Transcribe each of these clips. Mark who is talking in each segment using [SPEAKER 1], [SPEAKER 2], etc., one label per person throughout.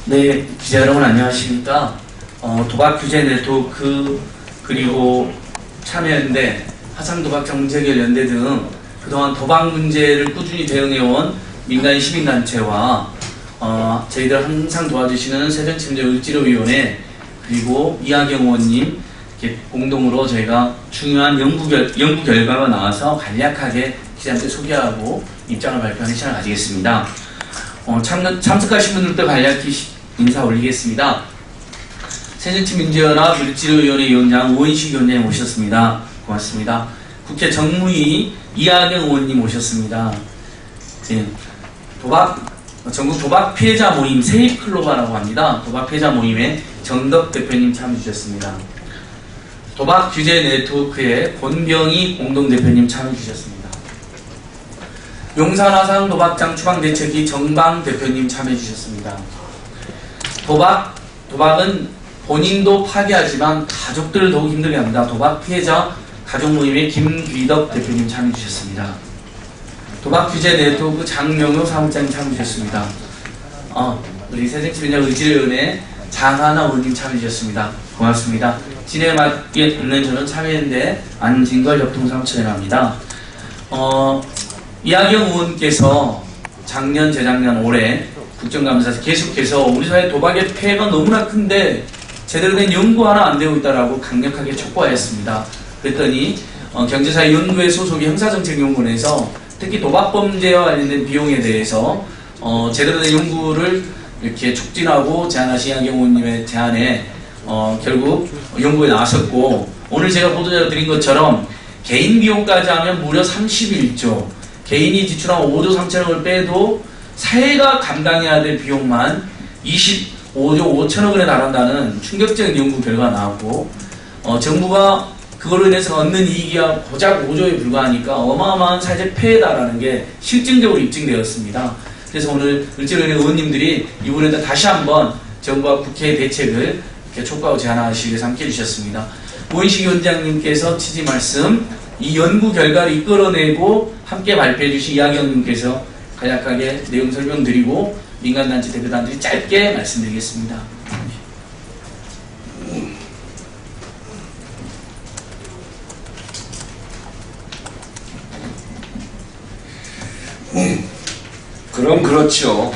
[SPEAKER 1] 네, 기자 여러분 안녕하십니까? 도박 규제 네트워크 그리고 참여연대, 화상도박정책연대 등 그동안 도박 문제를 꾸준히 대응해온 민간 시민단체와 저희들 항상 도와주시는 새정치문제의지로위원회 그리고 이하경 의원님 이렇게 공동으로 저희가 중요한 연구 결과가 나와서 간략하게 기자한테 소개하고 입장을 발표하는 시간을 가지겠습니다. 참석하신 분들도 간략히 인사 올리겠습니다. 새정치민주연합 을지로위원회 위원장 우원식 위원장님 오셨습니다. 고맙습니다. 국회 정무위 이하경 의원님 오셨습니다. 네, 전국 도박 피해자 모임 세입클로바라고 합니다. 도박 피해자 모임에 정덕 대표님 참여 주셨습니다. 도박 규제 네트워크의 권병희 공동대표님 참여 주셨습니다. 용산화상 도박장 추방대책위 정방 대표님 참여해 주셨습니다. 도박은 본인도 파괴하지만 가족들을 더욱 힘들게 합니다. 도박 피해자 가족 모임의 김귀덕 대표님 참여해 주셨습니다. 도박 규제 네트워크 장명효 사무장님 참여해 주셨습니다. 우리 새정치민주의지로위원회 장하나 의원님 참여해 주셨습니다. 고맙습니다. 진행을 맡게 있는 저는 참여연대 안진걸 협동사무처장입니다. 이하경 의원께서 작년, 재작년, 올해 국정감사에서 계속해서 우리 사회 도박의 폐해가 너무나 큰데 제대로 된 연구 하나 안 되고 있다라고 강력하게 촉구하였습니다. 그랬더니 경제사회연구회 소속의 형사정책연구원에서 특히 도박범죄와 관련된 비용에 대해서 제대로 된 연구를 이렇게 촉진하고 제안하신 이하경 의원님의 제안에 결국 연구에 나왔었고, 오늘 제가 보도자료 드린 것처럼 개인 비용까지 하면 무려 31조, 개인이 지출한 5조 3천억을 빼도 사회가 감당해야 될 비용만 25조 5천억 원에 달한다는 충격적인 연구 결과가 나왔고, 정부가 그걸로 인해서 얻는 이익이 고작 5조에 불과하니까 어마어마한 사회적 폐해다라는 게 실증적으로 입증되었습니다. 그래서 오늘 을지로위원회 의원님들이 이번에도 다시 한번 정부와 국회의 대책을 촉구하고 제안하시기 위해서 함께 해주셨습니다. 우원식 위원장님께서 취지 말씀, 이 연구 결과를 이끌어내고 함께 발표해 주신 이하경님께서 간략하게 내용 설명드리고 민간단체 대표단들이 짧게 말씀드리겠습니다.
[SPEAKER 2] 그럼 그렇죠.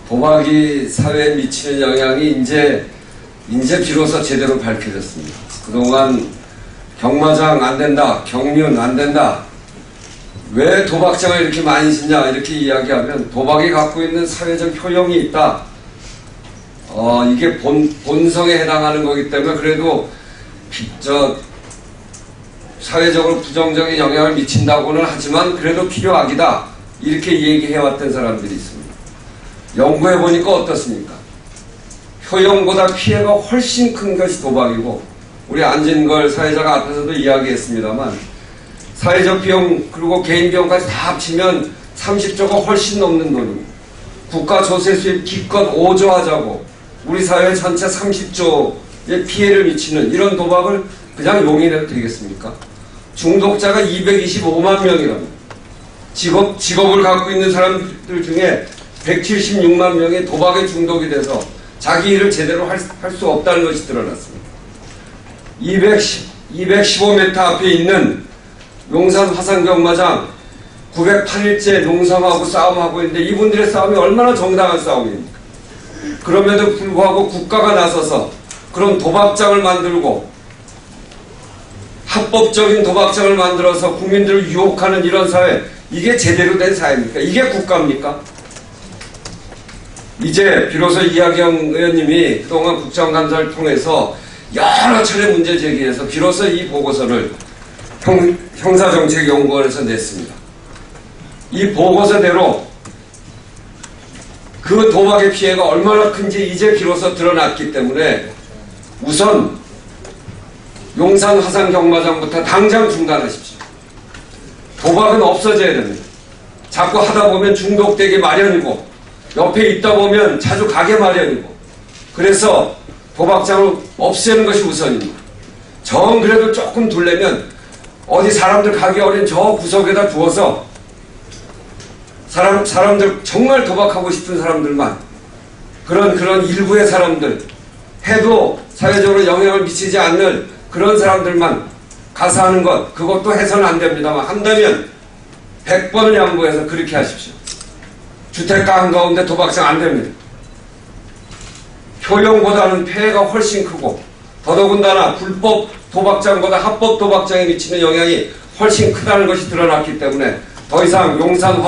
[SPEAKER 2] 도박이 사회에 미치는 영향이 이제 비로소 제대로 밝혀졌습니다. 그동안 경마장 안 된다, 경륜 안 된다, 왜 도박장을 이렇게 많이 짓냐 이렇게 이야기하면 도박이 갖고 있는 사회적 효용이 있다. 이게 본성에 해당하는 거기 때문에 그래도 사회적으로 부정적인 영향을 미친다고는 하지만 그래도 필요하기다. 이렇게 얘기해왔던 사람들이 있습니다. 연구해보니까 어떻습니까? 효용보다 피해가 훨씬 큰 것이 도박이고, 우리 안진걸 사회자가 앞에서도 이야기했습니다만 사회적 비용 그리고 개인 비용까지 다 합치면 30조가 훨씬 넘는 돈입니다. 국가 조세 수입 기껏 5조 하자고 우리 사회 전체 30조의 피해를 미치는 이런 도박을 그냥 용인해도 되겠습니까? 중독자가 225만 명이랍니다. 직업을 갖고 있는 사람들 중에 176만 명이 도박에 중독이 돼서 자기 일을 제대로 할 수 없다는 것이 드러났습니다. 215m 앞에 있는 용산 화상경마장 908일째 농성하고 싸움하고 있는데 이분들의 싸움이 얼마나 정당한 싸움입니까? 그럼에도 불구하고 국가가 나서서 그런 도박장을 만들고 합법적인 도박장을 만들어서 국민들을 유혹하는 이런 사회, 이게 제대로 된 사회입니까? 이게 국가입니까? 이제 비로소 이하경 의원님이 그동안 국정감사를 통해서 여러 차례 문제 제기해서 비로소 이 보고서를 형사정책연구원에서 냈습니다. 이 보고서대로 그 도박의 피해가 얼마나 큰지 이제 비로소 드러났기 때문에 우선 용산 화상경마장부터 당장 중단하십시오. 도박은 없어져야 됩니다. 자꾸 하다 보면 중독되기 마련이고 옆에 있다 보면 자주 가게 마련이고, 그래서 도박장을 없애는 것이 우선입니다. 정 그래도 조금 둘려면 어디 사람들 가기 어린 저 구석에다 두어서 사람들 정말 도박하고 싶은 사람들만 그런 일부의 사람들, 해도 사회적으로 영향을 미치지 않는 그런 사람들만 가서 하는 것, 그것도 해서는 안 됩니다만, 한다면 100번을 양보해서 그렇게 하십시오. 주택가 한가운데 도박장 안 됩니다. 효용보다는 폐해가 훨씬 크고, 더더군다나 불법 도박장보다 합법 도박장에 미치는 영향이 훨씬 크다는 것이 드러났기 때문에 더 이상 용산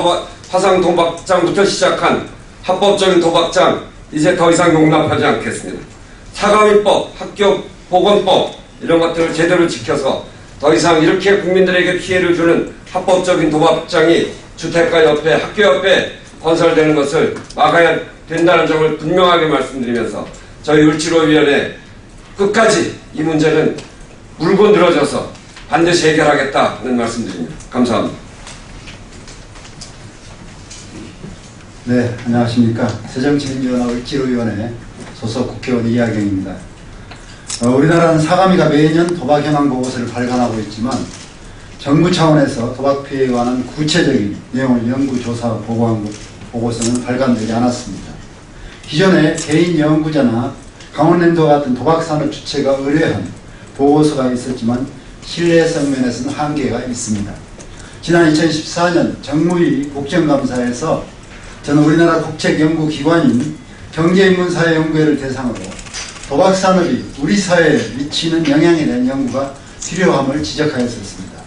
[SPEAKER 2] 화상 도박장부터 시작한 합법적인 도박장 이제 더 이상 용납하지 않겠습니다. 사과위법, 학교 보건법 이런 것들을 제대로 지켜서 더 이상 이렇게 국민들에게 피해를 주는 합법적인 도박장이 주택가 옆에, 학교 옆에 건설되는 것을 막아야 된다는 점을 분명하게 말씀드리면서 저희 을지로위원회 끝까지 이 문제는 물고 늘어져서 반드시 해결하겠다는 말씀드립니다. 감사합니다.
[SPEAKER 3] 네, 안녕하십니까. 새정치민주연합 을지로위원회 소속 국회의원 이하경입니다. 우리나라는 사가미가 매년 도박 현황 보고서를 발간하고 있지만 정부 차원에서 도박 피해에 관한 구체적인 내용을 연구조사 보고한 보고서는 발간되지 않았습니다. 기존에 개인 연구자나 강원랜드와 같은 도박산업 주체가 의뢰한 보고서가 있었지만 신뢰성 면에서는 한계가 있습니다. 지난 2014년 정무위 국정감사에서 저는 우리나라 국책연구기관인 경제인문사회연구회를 대상으로 도박산업이 우리 사회에 미치는 영향에 대한 연구가 필요함을 지적하였습니다.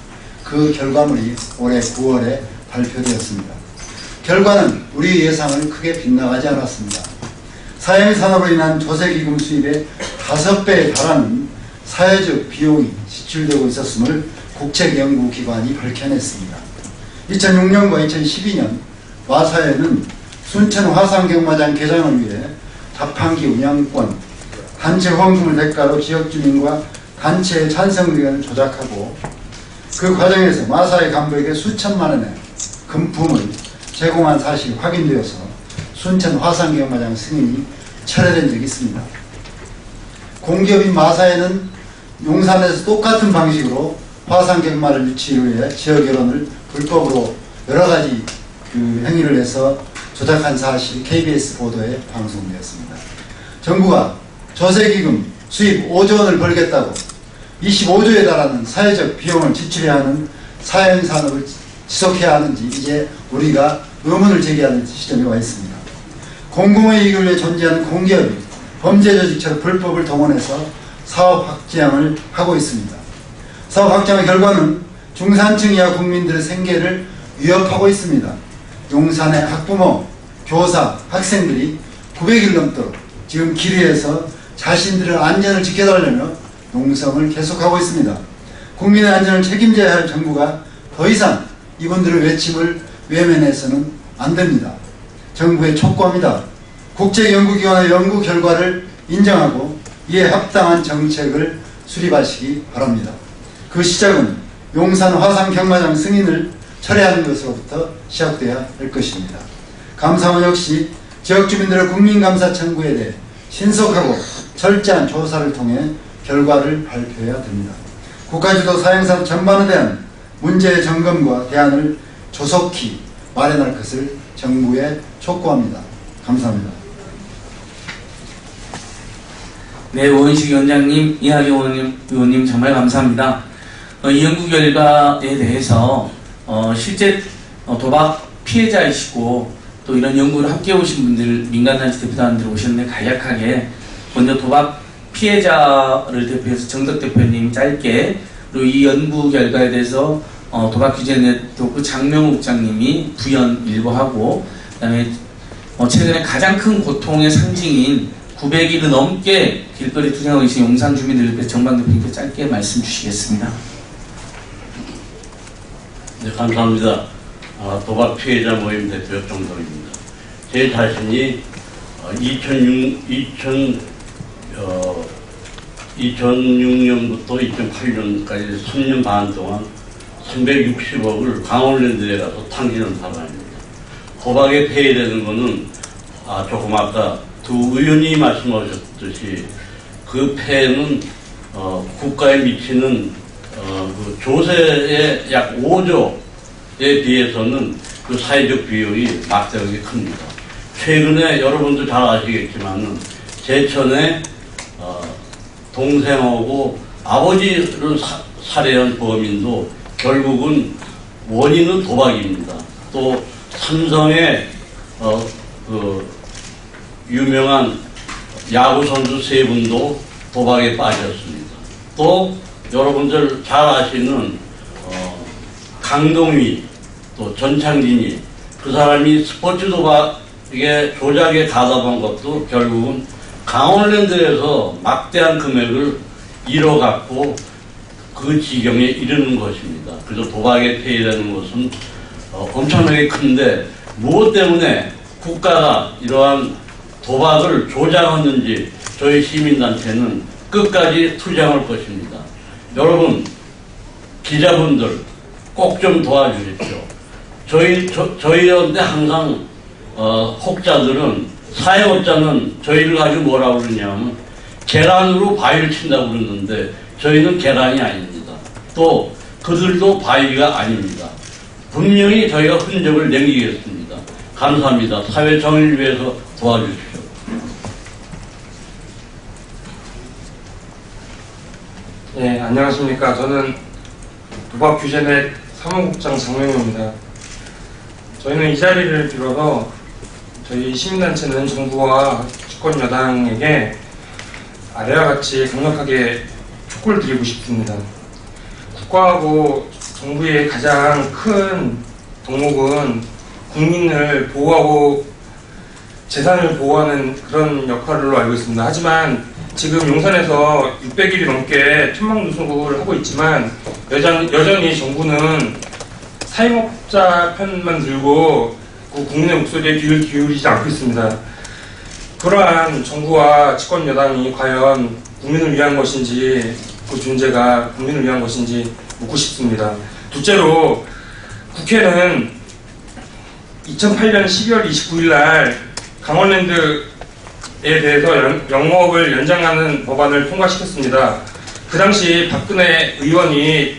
[SPEAKER 3] 그 결과물이 올해 9월에 발표되었습니다. 결과는 우리 예상을 크게 빗나가지 않았습니다. 사행산업으로 인한 조세기금 수입의 5배에 달하는 사회적 비용이 지출되고 있었음을 국책연구기관이 밝혀냈습니다. 2006년과 2012년 마사회는 순천 화상경마장 개장을 위해 자판기 운영권, 단체 후원금을 대가로 지역주민과 단체의 찬성 의견을 조작하고 그 과정에서 마사회 간부에게 수천만 원의 금품을 제공한 사실이 확인되어서 순천 화상경마장 승인이 철회된 적이 있습니다. 공기업인 마사회는 용산에서 똑같은 방식으로 화상경마를 유치를 위해 지역여론을 불법으로 여러가지 행위를 해서 조작한 사실이 KBS 보도에 방송되었습니다. 정부가 조세기금 수입 5조 원을 벌겠다고 25조에 달하는 사회적 비용을 지출해야 하는 사행산업을 지속해야 하는지 이제 우리가 의문을 제기하는 시점에 와 있습니다. 공공의 이익을 위해 존재하는 공기업이 범죄 조직처럼 불법을 동원해서 사업 확장을 하고 있습니다. 사업 확장의 결과는 중산층 이하 국민들의 생계를 위협하고 있습니다. 용산의 학부모, 교사, 학생들이 900일 넘도록 지금 길 위에서 자신들의 안전을 지켜달라며 농성을 계속하고 있습니다. 국민의 안전을 책임져야 할 정부가 더 이상 이분들의 외침을 외면해서는 안 됩니다. 정부의 촉구합니다. 국제연구기관의 연구 결과를 인정하고 이에 합당한 정책을 수립하시기 바랍니다. 그 시작은 용산 화상경마장 승인을 철회하는 것으로부터 시작돼야 할 것입니다. 감사원 역시 지역주민들의 국민감사 청구에 대해 신속하고 철저한 조사를 통해 결과를 발표해야 됩니다. 국가주도 사행산 전반에 대한 문제의 점검과 대안을 조속히 마련할 것을 정부에 촉구합니다. 감사합니다.
[SPEAKER 1] 네, 오은식 위원장님, 이하경 의원님 정말 감사합니다. 이 연구 결과에 대해서 실제 도박 피해자이시고 또 이런 연구를 함께 오신 분들, 민간단체 대표단들 오셨는데 간략하게 먼저 도박 피해자를 대표해서 정덕 대표님 짧게, 그리고 이 연구 결과에 대해서 도박 규제 네트워크 장명욱 국장님이 부연 일부 하고, 그다음에 최근에 가장 큰 고통의 상징인 900일을 넘게 길거리 투쟁하고 계신 용산 주민들 대표 정방 대표님께 짧게 말씀 주시겠습니다.
[SPEAKER 4] 네, 감사합니다. 도박 피해자 모임 대표 정동입니다. 제 자신이 2006년부터 2008년까지 3년 반 동안 360억을 강원랜드에 가서 탕진한 사람입니다. 도박에 폐해되는 것은 조금 아까 두 의원이 말씀하셨듯이 그 폐해는 국가에 미치는 그 조세의 약 5조에 비해서는 그 사회적 비용이 막대하게 큽니다. 최근에 여러분도 잘 아시겠지만은 제천에 동생하고 아버지를 살해한 범인도 결국은 원인은 도박입니다. 또 삼성의 그 유명한 야구 선수 세 분도 도박에 빠졌습니다. 또 여러분들 잘 아시는 강동위 또 전창진이 그 사람이 스포츠 도박에 조작에 가담한 것도 결국은 강원랜드에서 막대한 금액을 잃어갖고 그 지경에 이르는 것입니다. 그래서 도박에 폐해되는 것은 엄청나게 큰데 무엇 때문에 국가가 이러한 도박을 조장했는지 저희 시민단체는 끝까지 투쟁할 것입니다. 여러분 기자분들 꼭 좀 도와주십시오. 저희한테 항상 혹자들은 사회업자는 저희를 가지고 뭐라고 그러냐면 계란으로 바위를 친다고 그러는데 저희는 계란이 아닙니다. 또 그들도 바위가 아닙니다. 분명히 저희가 흔적을 남기겠습니다. 감사합니다. 사회 정의를 위해서 도와주십시오.
[SPEAKER 5] 예, 안녕하십니까. 저는 도박 규제넷 사무국장 장명호입니다. 저희는 이 자리를 빌어서 저희 시민단체는 정부와 주권 여당에게 아래와 같이 강력하게 촉구를 드리고 싶습니다. 국가하고 정부의 가장 큰 덕목은 국민을 보호하고 재산을 보호하는 그런 역할로 알고 있습니다. 하지만 지금 용산에서 600일이 넘게 천막누수를 하고 있지만 여전히 정부는 사회업자 편만 들고 그 국민의 목소리에 귀를 기울이지 않고 있습니다. 그러한 정부와 집권 여당이 과연 국민을 위한 것인지 그 존재가 국민을 위한 것인지 묻고 싶습니다. 둘째로 국회는 2008년 12월 29일 날 강원랜드에 대해서 영업을 연장하는 법안을 통과시켰습니다. 그 당시 박근혜 의원이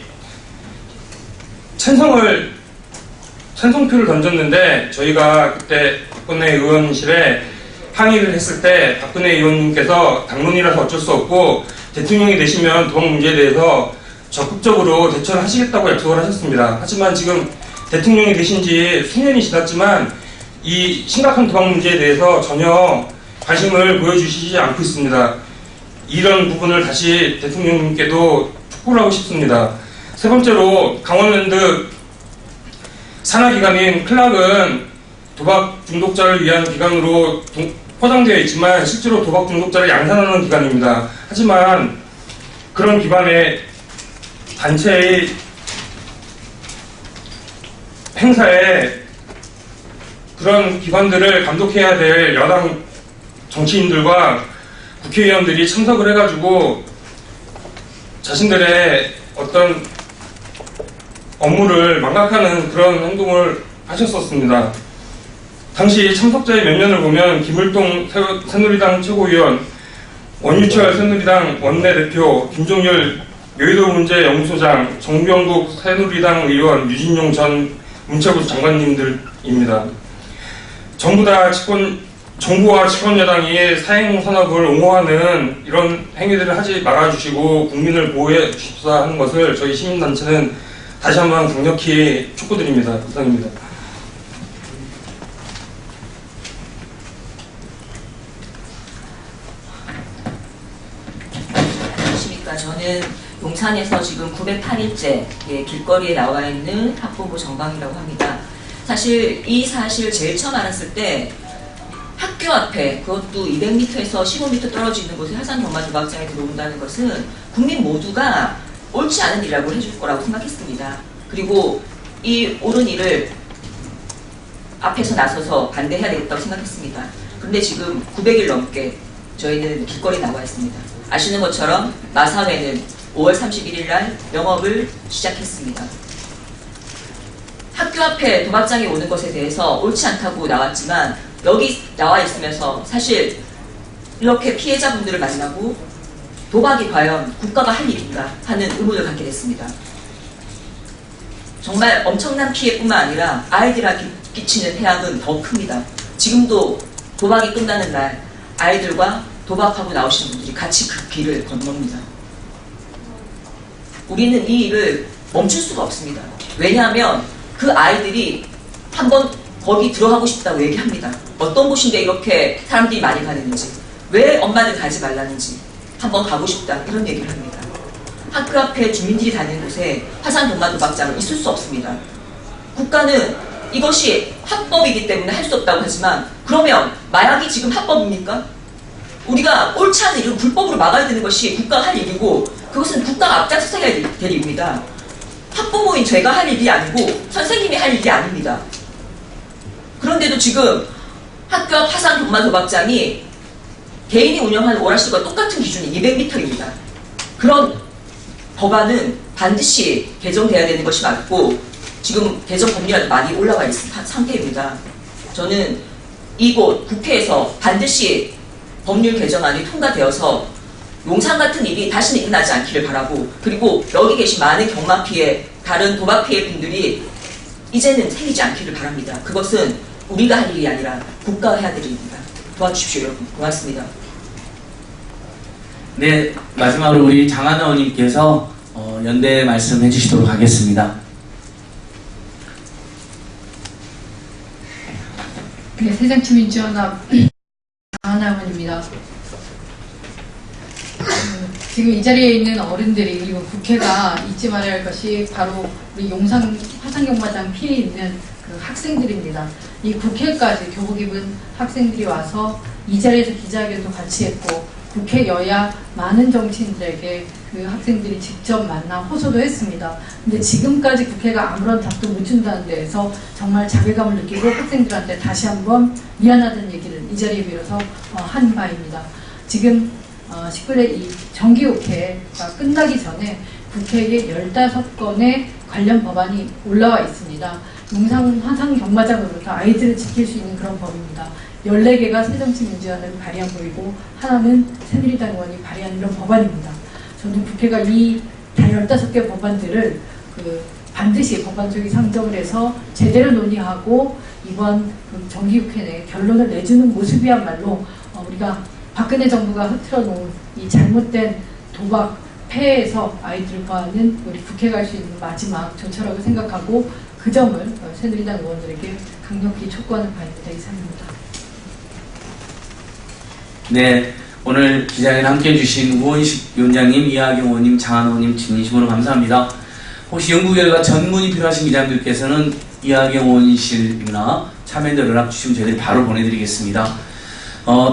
[SPEAKER 5] 찬성표를 던졌는데 저희가 그때 박근혜 의원실에 항의를 했을 때 박근혜 의원님께서 당론이라서 어쩔 수 없고 대통령이 되시면 도박 문제에 대해서 적극적으로 대처를 하시겠다고 약속을 하셨습니다. 하지만 지금 대통령이 되신 지 수년이 지났지만 이 심각한 도박 문제에 대해서 전혀 관심을 보여주시지 않고 있습니다. 이런 부분을 다시 대통령님께도 촉구를 하고 싶습니다. 세 번째로 강원랜드 산하기관인 클락은 도박 중독자를 위한 기관으로 포장되어 있지만 실제로 도박 중독자를 양산하는 기관입니다. 하지만 그런 기관의 단체의 행사에 그런 기관들을 감독해야 될 여당 정치인들과 국회의원들이 참석을 해가지고 자신들의 어떤 업무를 망각하는 그런 행동을 하셨었습니다. 당시 참석자의 면면을 보면 김을동 새누리당 최고위원, 원유철 새누리당 원내대표, 김종열 여의도 문제연구소장, 정병국 새누리당 의원, 유진용 전 문체부 장관님들입니다. 정부와 집권 여당이 사행 산업을 옹호하는 이런 행위들을 하지 말아주시고 국민을 보호해 주십사 하는 것을 저희 시민단체는 다시 한번 강력히 촉구드립니다. 이상입니다.
[SPEAKER 6] 안녕하십니까. 저는 용산에서 지금 908일째 길거리에 나와 있는 학부모 정강이라고 합니다. 사실 이 사실 제일 처음 알았을 때 학교 앞에 그것도 200m에서 15m 떨어져 있는 곳에 하산경마 도박장에 들어온다는 것은 국민 모두가 옳지 않은 일이라고 해줄 거라고 생각했습니다. 그리고 이 옳은 일을 앞에서 나서서 반대해야 되겠다고 생각했습니다. 그런데 지금 900일 넘게 저희는 길거리에 나와 있습니다. 아시는 것처럼 마사회는 5월 31일 날 영업을 시작했습니다. 학교 앞에 도박장에 오는 것에 대해서 옳지 않다고 나왔지만 여기 나와 있으면서 사실 이렇게 피해자분들을 만나고 도박이 과연 국가가 할 일인가 하는 의문을 갖게 됐습니다. 정말 엄청난 피해뿐만 아니라 아이들에게 끼치는 해악은 더 큽니다. 지금도 도박이 끝나는 날 아이들과 도박하고 나오시는 분들이 같이 그 길을 건넙니다. 우리는 이 일을 멈출 수가 없습니다. 왜냐하면 그 아이들이 한번 거기 들어가고 싶다고 얘기합니다. 어떤 곳인데 이렇게 사람들이 많이 가는지, 왜 엄마들 가지 말라는지, 한번 가고 싶다 이런 얘기를 합니다. 학교 앞에 주민들이 다니는 곳에 화산 동반 도박장은 있을 수 없습니다. 국가는 이것이 합법이기 때문에 할 수 없다고 하지만, 그러면 마약이 지금 합법입니까? 우리가 옳지 않은 일은 불법으로 막아야 되는 것이 국가가 할 일이고, 그것은 국가가 앞장서야 될 일입니다. 학부모인 제가 할 일이 아니고 선생님이 할 일이 아닙니다. 그런데도 지금 학교 앞 화산 동반 도박장이 개인이 운영하는 오락실과 똑같은 기준이 200m입니다. 그런 법안은 반드시 개정돼야 되는 것이 맞고, 지금 개정 법률안도 많이 올라와 있는 상태입니다. 저는 이곳 국회에서 반드시 법률 개정안이 통과되어서 용산 같은 일이 다시는 일어나지 않기를 바라고, 그리고 여기 계신 많은 경마 피해, 다른 도박 피해 분들이 이제는 생기지 않기를 바랍니다. 그것은 우리가 할 일이 아니라 국가가 해야 될 일입니다. 도와주십시오, 여러분. 고맙습니다.
[SPEAKER 1] 네, 마지막으로 우리 장하나 의원님께서 연대 말씀해 주시도록 하겠습니다.
[SPEAKER 7] 네, 새정치민주연합 장하나 의원입니다. 지금 이 자리에 있는 어른들이, 그리고 국회가 잊지 말아야 할 것이 바로 우리 용산 화산경마장 피해 있는 그 학생들입니다. 이 국회까지 교복 입은 학생들이 와서 이 자리에서 기자회견도 같이 했고, 국회 여야 많은 정치인들에게 그 학생들이 직접 만나 호소도 했습니다. 근데 지금까지 국회가 아무런 답도 못 준다는 데에서 정말 자괴감을 느끼고 학생들한테 다시 한번 미안하다는 얘기를 이 자리에 빌어서 한 바입니다. 지금 19대 이 정기국회가 끝나기 전에 국회에 15건의 관련 법안이 올라와 있습니다. 용산 화산 경마장으로부터 아이들을 지킬 수 있는 그런 법입니다. 14개가 새정치민주연합이 발의한 법이고, 하나는 새누리당 의원이 발의한 이런 법안입니다. 저는 국회가 이 15개 법안들을 반드시 법안적인 상정을 해서 제대로 논의하고 이번 정기국회 내 결론을 내주는 모습이야말로 우리가 박근혜 정부가 흐트러 놓은 이 잘못된 도박 폐해에서 아이들을 구하는 우리 국회가 할 수 있는 마지막 조처라고 생각하고, 그 점을 새누리당 의원들에게 강력히 촉구하는 바입니다. 이상입니다.
[SPEAKER 1] 네, 오늘 기자회견 함께해 주신 우원식 위원장님, 이하경 의원님, 장하나 의원님 진심으로 감사합니다. 혹시 연구 결과 전문이 필요하신 기자님들께서는 이하경 의원실이나 참여연대 연락 주시면 저희들이 바로 보내드리겠습니다.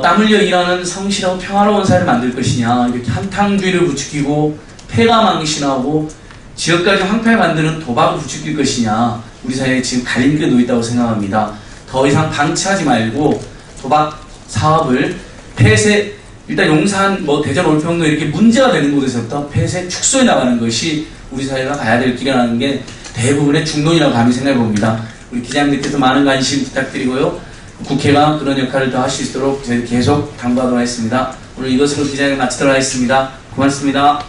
[SPEAKER 1] 땀 흘려 일하는 성실하고 평화로운 사회를 만들 것이냐, 이렇게 한탕주의를 부추기고 폐가 망신하고 지역까지 황폐하게 만드는 도박을 부추길 것이냐, 우리 사회에 지금 갈림길에 놓여있다고 생각합니다. 더 이상 방치하지 말고 도박 사업을 폐쇄, 일단 용산, 대전, 올평도 이렇게 문제가 되는 곳에서부터 폐쇄 축소해 나가는 것이 우리 사회가 가야 될 길이라는 게 대부분의 중론이라고 감히 생각해 봅니다. 우리 기자님들께서 많은 관심 부탁드리고요. 국회가 그런 역할을 더 할 수 있도록 저희 계속 당부하도록 하겠습니다. 오늘 이것으로 기자회견 마치도록 하겠습니다. 고맙습니다.